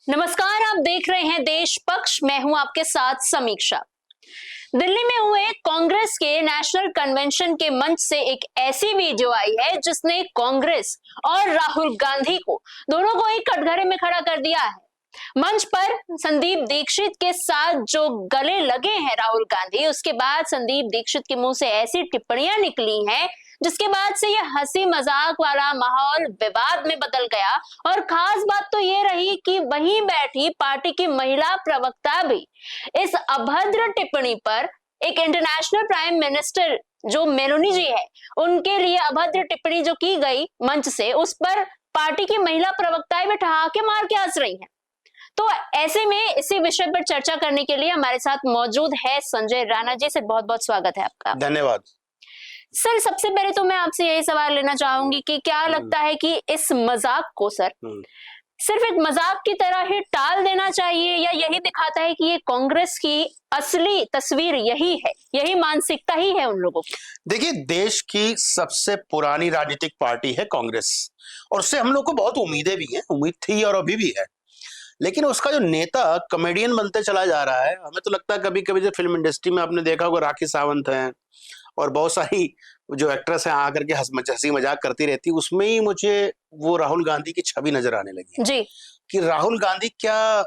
नमस्कार, आप देख रहे हैं देश पक्ष। मैं हूं आपके साथ समीक्षा। दिल्ली में हुए कांग्रेस के नेशनल कन्वेंशन के मंच से एक ऐसी वीडियो आई है जिसने कांग्रेस और राहुल गांधी को दोनों को एक कटघरे में खड़ा कर दिया है। मंच पर संदीप दीक्षित के साथ जो गले लगे हैं राहुल गांधी, उसके बाद संदीप दीक्षित के मुंह से ऐसी टिप्पणियां निकली हैं जिसके बाद से यह हंसी मजाक वाला माहौल विवाद में बदल गया। और खास बात तो ये रही कि वहीं बैठी पार्टी की महिला प्रवक्ता भी इस अभद्र टिप्पणी पर, एक इंटरनेशनल प्राइम मिनिस्टर जो मेलोनी जी है उनके लिए अभद्र टिप्पणी जो की गई मंच से, उस पर पार्टी की महिला प्रवक्ताएं भी ठहाके मार के हंस रही हैं। तो ऐसे में इसी विषय पर चर्चा करने के लिए हमारे साथ मौजूद है संजय राणा जी। सर, बहुत बहुत स्वागत है आपका। धन्यवाद। सर, सबसे पहले तो मैं आपसे यही सवाल लेना चाहूंगी कि क्या लगता है कि इस मजाक को सर सिर्फ एक मजाक की तरह ही टाल देना चाहिए, या यही दिखाता है कि ये कांग्रेस की असली तस्वीर यही है, यही मानसिकता ही है उन लोगों की? देखिए, देश की सबसे पुरानी राजनीतिक पार्टी है कांग्रेस, और उससे हम लोग को बहुत उम्मीदें भी हैं, उम्मीद थी और अभी भी है। लेकिन उसका जो नेता कॉमेडियन बनते चला जा रहा है, हमें तो लगता है कभी कभी जो फिल्म इंडस्ट्री में आपने देखा होगा, राखी सावंत हैं और बहुत सारी जो एक्ट्रेस हैं आकर के हंसी मजाक करती रहती, उसमें ही मुझे वो राहुल गांधी की छवि नजर आने लगी जी। कि राहुल गांधी क्या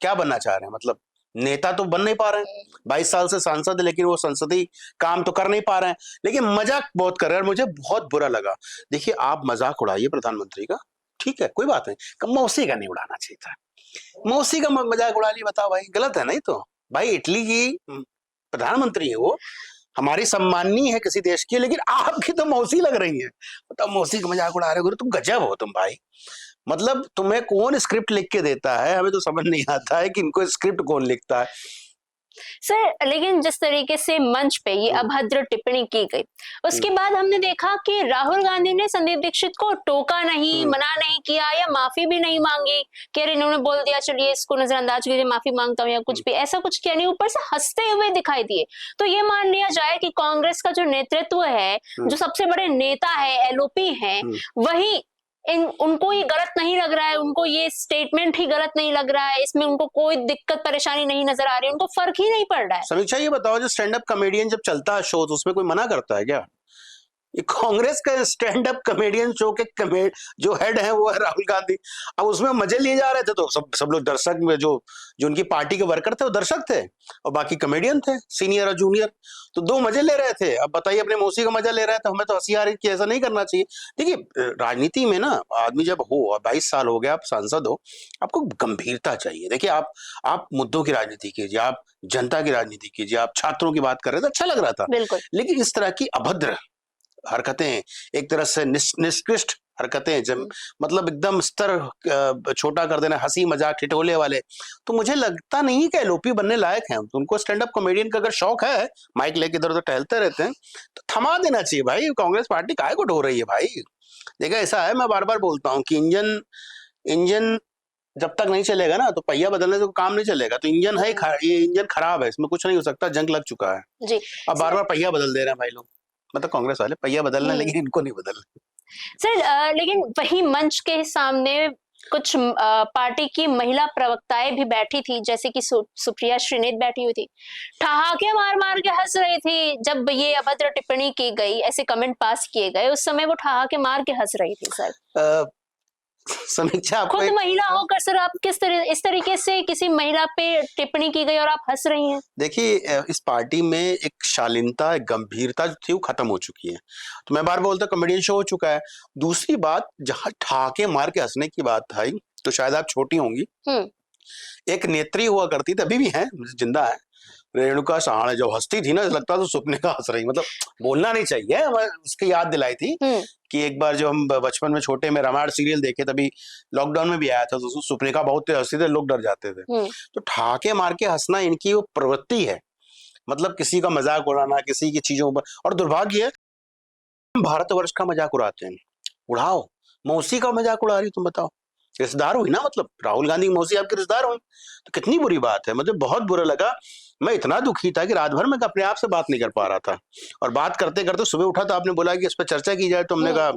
क्या बनना चाह रहे हैं। मतलब नेता तो बन नहीं पा रहे हैं, 22 साल से सांसद है, लेकिन वो संसदीय काम तो कर नहीं पा रहे हैं, लेकिन मजाक बहुत कर रहे हैं। मुझे बहुत बुरा लगा। देखिए, आप मजाक उड़ाइए प्रधानमंत्री का, ठीक है, कोई बात नहीं, मौसी का नहीं उड़ाना चाहिए था। मौसी का मजाक उड़ा लिया, बताओ भाई, गलत है नहीं? तो भाई, इटली की प्रधानमंत्री है वो, हमारी सम्माननीय है किसी देश की, लेकिन आपकी तो मौसी लग रही है। बताओ, मौसी का मजाक उड़ा रहे हो, तुम गजब हो तुम भाई। मतलब तुम्हें कौन स्क्रिप्ट लिख के देता है, हमें तो समझ नहीं आता है कि इनको स्क्रिप्ट कौन लिखता है। सर, लेकिन जिस तरीके से मंच पे ये अभद्र टिप्पणी की गई, उसके बाद हमने देखा कि राहुल गांधी ने संदीप दीक्षित को टोका नहीं, मना नहीं किया या माफी भी नहीं मांगी कि अरे इन्होंने बोल दिया, चलिए इसको नजरअंदाज कीजिए, माफी मांगता हूँ, या कुछ भी ऐसा कुछ किया नहीं, ऊपर से हंसते हुए दिखाई दिए। तो ये मान लिया जाए कि कांग्रेस का जो नेतृत्व है, जो सबसे बड़े नेता है, एलओपी है, वही उनको ये गलत नहीं लग रहा है, उनको ये स्टेटमेंट ही गलत नहीं लग रहा है, इसमें उनको कोई दिक्कत परेशानी नहीं नजर आ रही है, उनको फर्क ही नहीं पड़ रहा है। समीक्षा, ये बताओ, जो स्टैंड अप कॉमेडियन जब चलता है शो, तो उसमें कोई मना करता है क्या? ये कांग्रेस का स्टैंड अप कॉमेडियन शो के जो हेड है वो है राहुल गांधी। अब उसमें मजे लिए जा रहे थे, तो सब लोग दर्शक में, जो उनकी पार्टी के वर्कर थे वो दर्शक थे, और बाकी कॉमेडियन थे, सीनियर और जूनियर। तो दो मजे ले रहे थे। अब बताइए, अपने मौसी का मजा ले रहे थे, हमें तो हंसी आ रही कि ऐसा नहीं करना चाहिए। देखिए, राजनीति में ना आदमी जब हो, और 22 साल हो गया आप सांसद हो, आपको गंभीरता चाहिए। देखिए, आप मुद्दों की राजनीति कीजिए, आप जनता की राजनीति कीजिए, आप छात्रों की बात कर रहे थे, अच्छा लग रहा था। बिल्कुल। लेकिन इस तरह की अभद्र हरकतें, एक तरह से निष्कृष्ट हरकतें, जब मतलब एकदम स्तर छोटा कर देना, हंसी मजाक ठिठोले वाले, तो मुझे लगता नहीं कि एलओपी बनने लायक हैं। तो उनको स्टैंड अप कॉमेडियन का अगर शौक है, माइक लेके इधर उधर टहलते रहते हैं, तो थमा देना चाहिए भाई। कांग्रेस पार्टी काहे को ढो रही है भाई? देखा, ऐसा है, मैं बार बार बोलता हूँ कि इंजन जब तक नहीं चलेगा ना, तो पहिया बदलने से काम नहीं चलेगा। तो इंजन है, ये इंजन खराब है, इसमें कुछ नहीं हो सकता, जंग लग चुका है जी। अब बार बार पहिया बदल दे रहे हैं भाई लोग, मतलब कांग्रेस वाले पहिया बदलना, लेकिन इनको नहीं बदलना। सर, लेकिन वही मंच के सामने कुछ पार्टी की महिला प्रवक्ताएं भी बैठी थी, जैसे कि सुप्रिया श्रीनेत बैठी हुई थी, ठहाके मार मार के हंस रही थी। जब ये अभद्र टिप्पणी की गई, ऐसे कमेंट पास किए गए, उस समय वो ठहाके मार के हंस रही थी। सर, समीक्षा, खुद महिला होकर सर आप इस तरीके से किसी महिला पे टिप्पणी की गई और आप हंस रही हैं? देखिए, इस पार्टी में एक शालीनता, एक गंभीरता जो थी वो खत्म हो चुकी है। तो मैं बार बोलता, कॉमेडियन शो हो चुका है। दूसरी बात, जहां ठहाके मार के हंसने की बात आई, तो शायद आप छोटी होंगी, एक नेत्री हुआ करती थी, अभी भी है, जिंदा है, रेणुका सहाणे, जो हंसती थी ना, लगता तो सपने का हंस रही। मतलब बोलना नहीं चाहिए, उसकी याद दिलाई थी कि एक बार जो हम बचपन में छोटे में रामायण सीरियल देखे, तभी लॉकडाउन में भी आया था, तो सपने का बहुत हंसते थे, लोग डर जाते थे। तो ठहाके मार के हंसना इनकी वो प्रवृत्ति है, मतलब किसी का मजाक उड़ाना, किसी की चीजों पर। और दुर्भाग्य है, भारतवर्ष का मजाक उड़ाते हैं, उड़ाओ। मौसी का मजाक उड़ा रही, तुम बताओ, रिश्तेदार हुई ना, मतलब राहुल गांधी की मौसी आपके रिश्तेदार हुई, तो कितनी बुरी बात है। मुझे बहुत बुरा लगा, मैं इतना दुखी था कि रात भर मैं अपने आप से बात नहीं कर पा रहा था। और बात करते करते सुबह उठा तो आपने बोला कि इस पर चर्चा की जाए, तो हमने कहा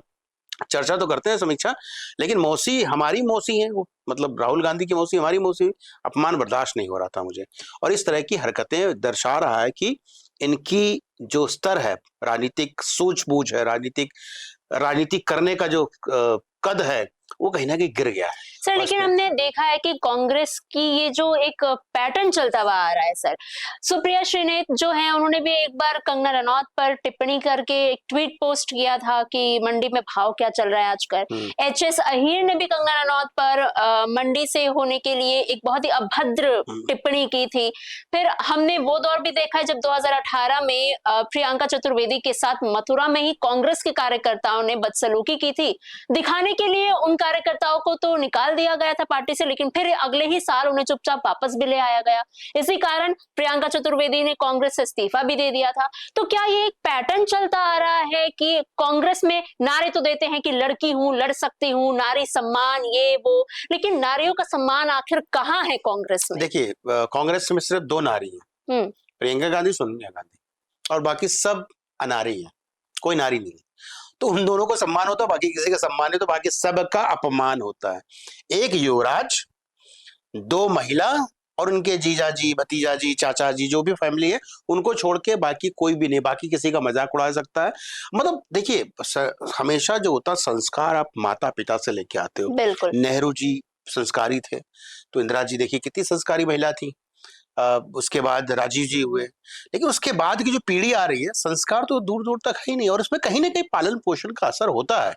चर्चा तो करते हैं समीक्षा, लेकिन मौसी हमारी मौसी है वो, मतलब राहुल गांधी की मौसी हमारी मौसी, अपमान बर्दाश्त नहीं हो रहा था मुझे। और इस तरह की हरकतें दर्शा रहा है कि इनकी जो स्तर है, राजनीतिक सूझबूझ है, राजनीति करने का जो कद है, वो कहीं ना कहीं गिर गया है। सर लेकिन हमने देखा है कि कांग्रेस की ये जो एक पैटर्न चलता हुआ आ रहा है सर, सुप्रिया श्रीनेत जो है उन्होंने भी एक बार कंगना रनौत पर टिप्पणी करके एक ट्वीट पोस्ट किया था कि मंडी में भाव क्या चल रहा है आजकल। एचएस अहीर ने भी कंगना रनौत पर मंडी से होने के लिए एक बहुत ही अभद्र टिप्पणी की थी। फिर हमने वो दौर भी देखा है जब 2018 में प्रियंका चतुर्वेदी के साथ मथुरा में ही कांग्रेस के कार्यकर्ताओं ने बदसलूकी की थी। दिखाने के लिए उन कार्यकर्ताओं को तो निकाल दिया गया था पार्टी से, लेकिन फिर अगले ही साल उन्हें चुपचाप वापस भी ले आया गया। इसी कारण प्रियंका चतुर्वेदी ने कांग्रेस से इस्तीफा भी दे दिया था। तो क्या ये एक पैटर्न चलता आ रहा है कि कांग्रेस में नारे तो देते हैं कि लड़की हूं, लड़ सकती हूं, नारी सम्मान, ये वो, लेकिन नारियों का सम्मान आखिर कहां है कांग्रेस में? देखिए, कांग्रेस में सिर्फ 2 नारी हैं, प्रियंका गांधी, सोनिया गांधी, और बाकी सब अनारी हैं, कोई नारी नहीं है। तो उन दोनों को सम्मान होता है, बाकी किसी का सम्मान है तो बाकी सबका अपमान होता है। एक युवराज, 2 महिला और उनके जीजा जी, भतीजा जी, चाचा जी, जो भी फैमिली है, उनको छोड़ के बाकी कोई भी नहीं, बाकी किसी का मजाक उड़ा सकता है। मतलब देखिए, हमेशा जो होता संस्कार आप माता पिता से लेके आते हो। बिल्कुल। नेहरू जी संस्कारी थे, तो इंदिरा जी देखिए कितनी संस्कारी महिला थी। उसके बाद राजीव जी हुए, लेकिन उसके बाद की जो पीढ़ी आ रही है, संस्कार तो दूर दूर तक है ही नहीं, और उसमें कहीं ना कहीं पालन पोषण का असर होता है।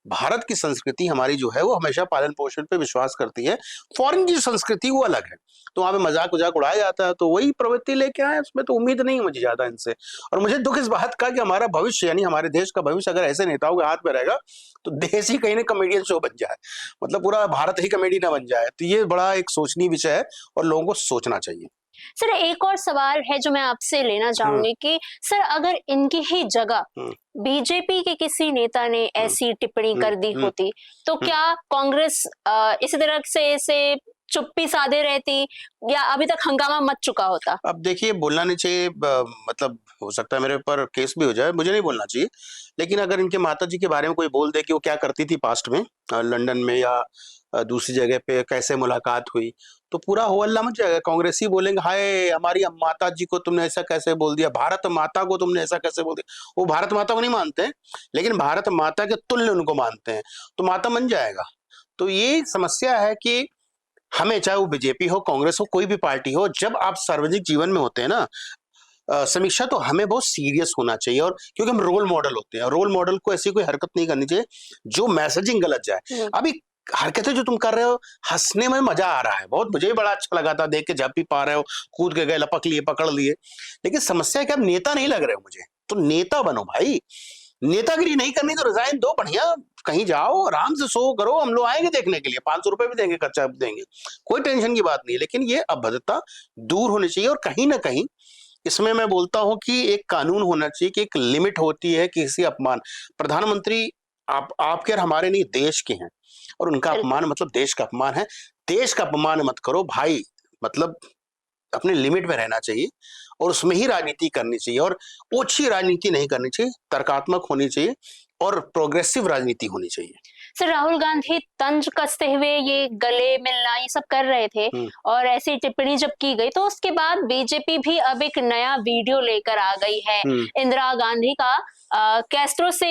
भारत की संस्कृति हमारी जो है वो हमेशा पालन पोषण पे विश्वास करती है। फॉरेन की संस्कृति वो अलग है, तो वहां पे मजाक उजाक उड़ाया जाता है, तो वही प्रवृत्ति लेके आए, उसमें तो उम्मीद नहीं मुझे ज्यादा इनसे। और मुझे दुख इस बात का कि हमारा भविष्य, यानी हमारे देश का भविष्य अगर ऐसे नेताओं के हाथ में रहेगा तो देश ही कहीं ना कॉमेडियन शो बन जाए, मतलब पूरा भारत ही कॉमेडी ना बन जाए। तो ये बड़ा एक सोचनीय विषय है और लोगों को सोचना चाहिए। सर एक और सवाल है जो मैं आपसे लेना चाहूंगी कि सर अगर इनकी ही जगह बीजेपी के किसी नेता ने ऐसी टिप्पणी कर दी होती तो क्या कांग्रेस इसी तरह से इसे चुप्पी साधे रहती या अभी तक हंगामा मच चुका होता? अब देखिए, बोलना नहीं चाहिए, मतलब हो सकता है मेरे ऊपर केस भी हो जाए, मुझे नहीं बोलना चाहिए। लेकिन अगर इनके माता जी के बारे में कोई बोल दे कि वो क्या करती थी पास्ट में, लंदन में या दूसरी जगह पे कैसे मुलाकात हुई, तो पूरा हो हल्ला मच जाएगा। कांग्रेसी बोलेंगे हाय हमारी माता जी को तुमने ऐसा कैसे बोल दिया, भारत माता को तुमने ऐसा कैसे बोल दिया। वो भारत माता को नहीं मानते हैं, लेकिन भारत माता के तुल्य उनको मानते हैं, तो माता बन जाएगा। तो ये समस्या है कि हमें, चाहे वो बीजेपी हो, कांग्रेस हो, कोई भी पार्टी हो, जब आप सार्वजनिक जीवन में होते हैं ना, समीक्षा, तो हमें बहुत सीरियस होना चाहिए। और क्योंकि हम रोल मॉडल होते हैं, रोल मॉडल को ऐसी कोई हरकत नहीं करनी चाहिए जो मैसेजिंग गलत जाए। अभी हरकतें जो तुम कर रहे हो, हंसने में मजा आ रहा है बहुत, मुझे भी बड़ा अच्छा लगा था देख के, जब भी पा रहे हो कूद के गए, लपक लिए, पकड़ लिए, लेकिन समस्या है कि अब नेता नहीं लग रहे हो मुझे। तो नेता बनो भाई, नेतागिरी नहीं करनी तो रिजाइन दो, बढ़िया कहीं जाओ, आराम से सो करो, हम लोग आएंगे देखने के लिए, 500 रुपए भी देंगे, खर्चा भी देंगे, कोई टेंशन की बात नहीं है। लेकिन ये अभद्रता दूर होनी चाहिए, और कहीं ना कहीं इसमें मैं बोलता हूं कि एक कानून होना चाहिए कि एक लिमिट होती है किसी अपमान। प्रधानमंत्री आपके और हमारे नहीं, देश के हैं, और उनका अपमान मतलब देश का अपमान है। देश का अपमान मत करो भाई, मतलब अपने लिमिट में रहना चाहिए और उसमें ही राजनीति करनी चाहिए, और ओछी राजनीति नहीं करनी चाहिए, तर्कात्मक होनी चाहिए और प्रोग्रेसिव राजनीति होनी चाहिए। सर राहुल गांधी तंज कसते हुए ये गले मिलना ये सब कर रहे थे, और ऐसी टिप्पणी जब की गई तो उसके बाद बीजेपी भी अब एक नया वीडियो लेकर आ गई है इंदिरा गांधी का, कैस्ट्रो से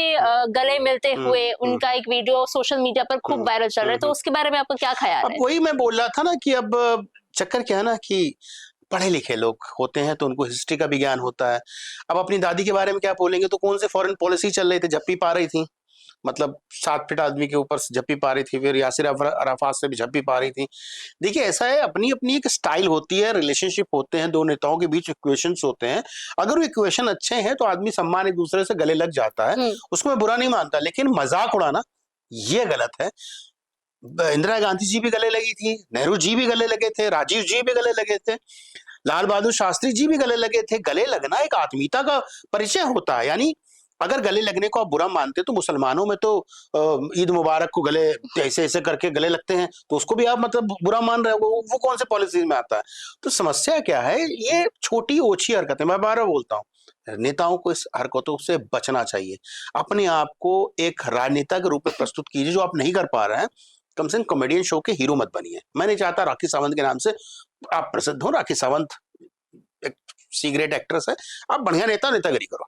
गले मिलते हुए उनका एक वीडियो सोशल मीडिया पर खूब वायरल चल रहा है। तो उसके बारे में आपका क्या ख्याल है? वही मैं बोल रहा था ना कि अब चक्कर क्या है ना कि पढ़े लिखे लोग होते हैं तो उनको हिस्ट्री का भी ज्ञान होता है। अब अपनी दादी के बारे में क्या बोलेंगे, तो कौन से फॉरेन पॉलिसी चल रही थी, झप्पी पा रही थी, मतलब 7 फीट आदमी के ऊपर से झप्पी पा रही थी, फिर यासिर अराफात से भी झप्पी पा रही थी। देखिए ऐसा है, अपनी अपनी एक स्टाइल होती है, रिलेशनशिप होते हैं, दो नेताओं के बीच इक्वेशंस होते हैं। अगर वो इक्वेशन अच्छे हैं तो आदमी सम्मान एक दूसरे से गले लग जाता है, उसको मैं बुरा नहीं मानता, लेकिन मजाक उड़ाना ये गलत है। इंदिरा गांधी जी भी गले लगी थी, नेहरू जी भी गले लगे थे, राजीव जी भी गले लगे थे, लाल बहादुर शास्त्री जी भी गले लगे थे। गले लगना एक आत्मीयता का परिचय होता है। यानी अगर गले लगने को आप बुरा मानते तो मुसलमानों में तो ईद मुबारक को गले ऐसे ऐसे करके गले लगते हैं, तो उसको भी आप मतलब बुरा मान रहे हो, वो कौन से पॉलिसी में आता है? तो समस्या क्या है, ये छोटी ओछी हरकतें, मैं बार बार बोलता हूँ, नेताओं को इस हरकतों से बचना चाहिए। अपने आप को एक राजनेता के रूप में प्रस्तुत कीजिए, जो आप नहीं कर पा रहे हैं। कम से कम कॉमेडियन शो के हीरो मत बनिए। मैं नहीं चाहता राखी सावंत के नाम से आप प्रसिद्ध हो। राखी सावंत एक सी ग्रेट एक्ट्रेस है, आप बढ़िया नेतागिरी करो।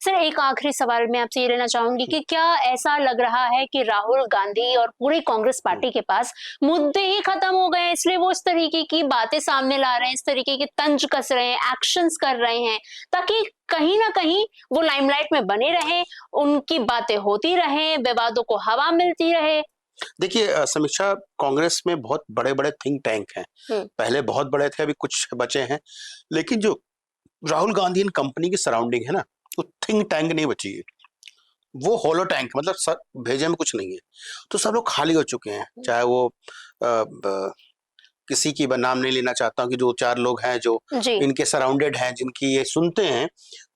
सर, एक आखिरी सवाल मैं आपसे ये लेना चाहूंगी कि क्या ऐसा लग रहा है कि राहुल गांधी और पूरी कांग्रेस पार्टी के पास मुद्दे ही खत्म हो गए हैं, इसलिए वो इस तरीके की बातें सामने ला रहे हैं, इस तरीके के तंज कस रहे हैं, एक्शंस कर रहे हैं, ताकि कहीं ना कहीं वो लाइमलाइट में बने रहे, उनकी बातें होती रहे, विवादों को हवा मिलती रहे? देखिए समीक्षा, कांग्रेस में बहुत बड़े-बड़े थिंक टैंक हैं। पहले बहुत बड़े थे, अभी कुछ बचे हैं। लेकिन जो राहुल गांधी एंड कंपनी की सराउंडिंग है ना, वो थिंक टैंक नहीं बची है। वो होलो टैंक, मतलब सर भेजे में कुछ नहीं है। तो सब लोग खाली हो चुके हैं। चाहे वो किसी की नाम नहीं लेना चाहता हूँ कि जो 4 लोग हैं जो जी। इनके सराउंडेड हैं, जिनकी ये सुनते हैं,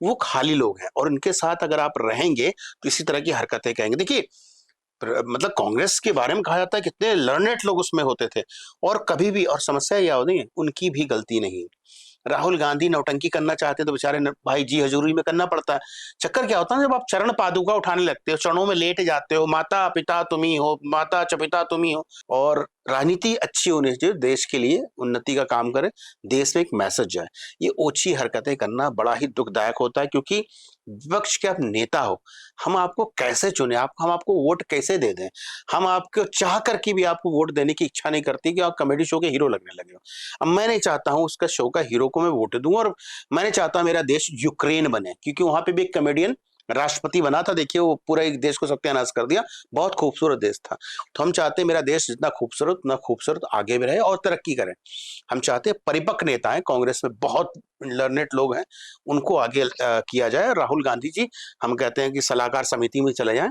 वो खाली लोग हैं। और इनके साथ अगर आप रहेंगे तो इसी तरह की हरकतें करेंगे। देखिए मतलब कांग्रेस के बारे में कहा जाता है कितने लर्नेड लोग उसमें होते थे, और कभी भी, और समस्या यह होती है उनकी भी गलती नहीं। राहुल गांधी नौटंकी करना चाहते हैं तो बेचारे भाई जी हजूरी में करना पड़ता है। चक्कर क्या होता है, जब आप चरण पादुका उठाने लगते हो, चरणों में लेट जाते हो, माता पिता तुम ही हो, माता च पिता तुम ही हो, और राजनीति अच्छी होनी चाहिए, देश के लिए उन्नति का काम करे, देश में एक मैसेज जाए। ये ओछी हरकतें करना बड़ा ही दुखदायक होता है, क्योंकि विपक्ष के आप नेता हो, हम आपको कैसे चुने, हम आपको वोट कैसे दे दें? हम आपको चाह करके भी आपको वोट देने की इच्छा नहीं करती कि आप कॉमेडी शो के हीरो लगने लगे हो। अब मैं नहीं चाहता हूँ उसका शो का हीरो को मैं वोट दूं, और मैं नहीं चाहता मेरा देश यूक्रेन बने, क्योंकि वहां पे भी एक कॉमेडियन राष्ट्रपति बना था। देखिए वो पूरा एक देश को सत्यानाश कर दिया। बहुत खूबसूरत देश था। तो हम चाहते हैं मेरा देश जितना खूबसूरत, उतना खूबसूरत आगे भी रहे और तरक्की करे। हम चाहते हैं परिपक्व नेता है, कांग्रेस में बहुत लर्नेड लोग हैं, उनको आगे किया जाए। राहुल गांधी जी, हम कहते हैं कि सलाहकार समिति में चले जाएं,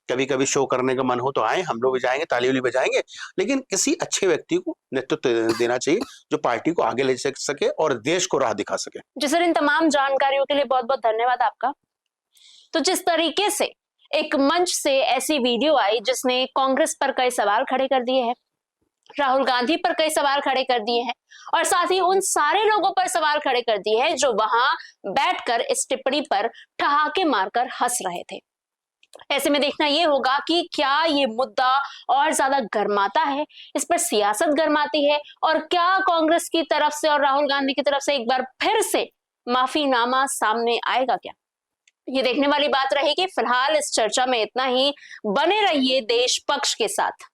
कभी कभी शो करने का मन हो तो आए, हम लोग भी जाएंगे, ताली उली बजाएंगे, लेकिन किसी अच्छे व्यक्ति को नेतृत्व देना चाहिए जो पार्टी को आगे ले सके और देश को राह दिखा सके। जी सर, इन तमाम जानकारियों के लिए बहुत बहुत धन्यवाद आपका। तो जिस तरीके से एक मंच से ऐसी वीडियो आई जिसने कांग्रेस पर कई सवाल खड़े कर दिए हैं, राहुल गांधी पर कई सवाल खड़े कर दिए हैं, और साथ ही उन सारे लोगों पर सवाल खड़े कर दिए हैं जो वहां बैठकर इस टिप्पणी पर ठहाके मारकर हंस रहे थे। ऐसे में देखना यह होगा कि क्या ये मुद्दा और ज्यादा गर्माता है, इस पर सियासत गर्माती है, और क्या कांग्रेस की तरफ से और राहुल गांधी की तरफ से एक बार फिर से माफीनामा सामने आएगा क्या? ये देखने वाली बात रहेगी। फिलहाल इस चर्चा में इतना ही। बने रहिए देश पक्ष के साथ।